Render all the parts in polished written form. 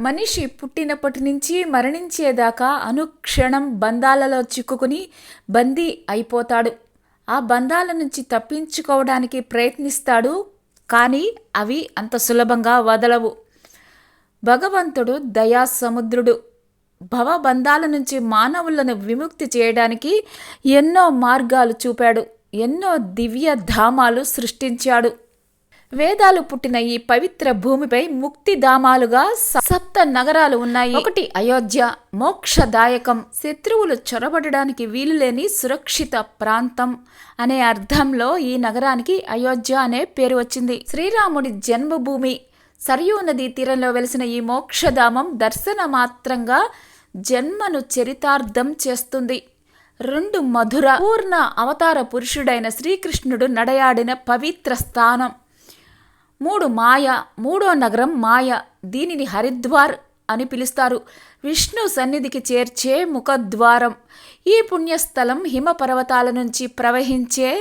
మనిషి పుట్టినప్పటి నుంచి మరణించేదాకా అనుక్షణం బంధాలలో చిక్కుకుని బందీ అయిపోతాడు. ఆ బంధాల నుంచి తప్పించుకోవడానికి ప్రయత్నిస్తాడు. కానీ అవి అంత సులభంగా వదలవు. భగవంతుడు దయాసముద్రుడు. భవబంధాల నుంచి మానవులను విముక్తి చేయడానికి ఎన్నో మార్గాలు చూపాడు. ఎన్నో దివ్య ధామాలు సృష్టించాడు. వేదాలు పుట్టిన ఈ పవిత్ర భూమిపై ముక్తిధామాలుగా సప్త నగరాలు ఉన్నాయి. ఒకటి అయోధ్య, మోక్షదాయకం, శత్రువులు చొరబడడానికి వీలులేని సురక్షిత ప్రాంతం అనే అర్థంలో ఈ నగరానికి అయోధ్య అనే పేరు వచ్చింది. శ్రీరాముడి జన్మభూమి. సరయూ నదీ తీరంలో వెలిసిన ఈ మోక్షధామం దర్శన మాత్రంగా జన్మను చరితార్థం చేస్తుంది. 2 మధుర పూర్ణ అవతార పురుషుడైన శ్రీకృష్ణుడు నడయాడిన పవిత్ర స్థానం. 3 మాయ. 3వ నగరం మాయ. దీనిని హరిద్వార్ అని పిలుస్తారు. విష్ణు సన్నిధికి చేర్చే ముఖద్వారం. ఈ పుణ్యస్థలం హిమపర్వతాల నుంచి ప్రవహించే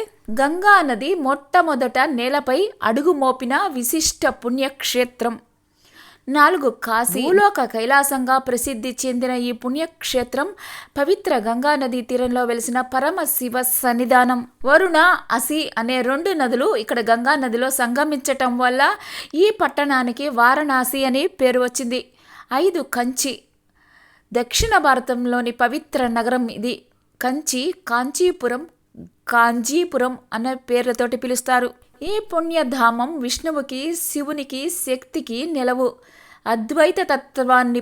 గంగా నది మొట్టమొదట నేలపై అడుగు మోపిన విశిష్ట పుణ్యక్షేత్రం. 4 కాశీ. భూలోక కైలాసంగా ప్రసిద్ధి చెందిన ఈ పుణ్యక్షేత్రం పవిత్ర గంగా నదీ తీరంలో వెలిసిన పరమశివ సన్నిధానం. వరుణ, అసి అనే 2 నదులు ఇక్కడ గంగా నదిలో సంగమించటం వల్ల ఈ పట్టణానికి వారణాసి అని పేరు వచ్చింది. 5 కంచి. దక్షిణ భారతంలోని పవిత్ర నగరం ఇది. కంచి, కాంచీపురం, కాంజీపురం అనే పేర్లతోటి పిలుస్తారు. ఈ పుణ్యధామం విష్ణువుకి, శివునికి, శక్తికి నిలవు. అద్వైత తత్వాన్ని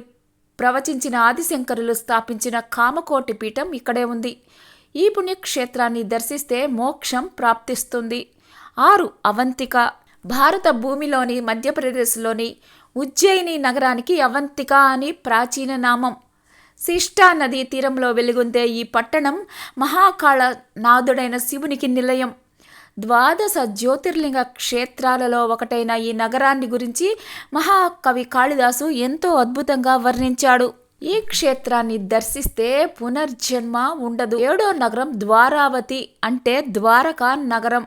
ప్రవచించిన ఆదిశంకరులు స్థాపించిన కామకోటి పీఠం ఇక్కడే ఉంది. ఈ పుణ్యక్షేత్రాన్ని దర్శిస్తే మోక్షం ప్రాప్తిస్తుంది. 6 అవంతిక. భారత భూమిలోని మధ్యప్రదేశ్లోని ఉజ్జయిని నగరానికి అవంతిక అని ప్రాచీన నామం. శిష్టా నదీ తీరంలో వెలుగొందే ఈ పట్టణం మహాకాళ నాథుడైన శివునికి నిలయం. 12 జ్యోతిర్లింగ క్షేత్రాలలో ఒకటైన ఈ నగరాన్ని గురించి మహాకవి కాళిదాసు ఎంతో అద్భుతంగా వర్ణించాడు. ఈ క్షేత్రాన్ని దర్శిస్తే పునర్జన్మ ఉండదు. 7వ నగరం ద్వారావతి, అంటే ద్వారకా నగరం.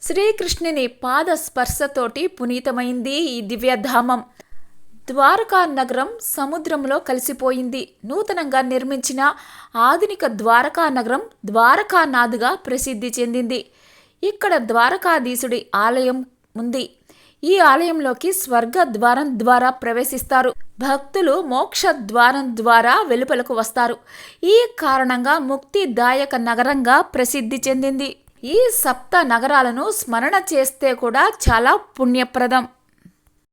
శ్రీకృష్ణుని పాద స్పర్శతోటి పునీతమైంది ఈ దివ్యధామం. ద్వారకా నగరం సముద్రంలో కలిసిపోయింది. నూతనంగా నిర్మించిన ఆధునిక ద్వారకా నగరం ద్వారకానాథ్గా ప్రసిద్ధి చెందింది. ఇక్కడ ద్వారకాధీశుడి ఆలయం ఉంది. ఈ ఆలయంలోకి స్వర్గ ద్వారం ద్వారా ప్రవేశిస్తారు. భక్తులు మోక్ష ద్వారం ద్వారా వెలుపలకు వస్తారు. ఈ కారణంగా ముక్తిదాయక నగరంగా ప్రసిద్ధి చెందింది. ఈ సప్త నగరాలను స్మరణ చేస్తే కూడా చాలా పుణ్యప్రదం.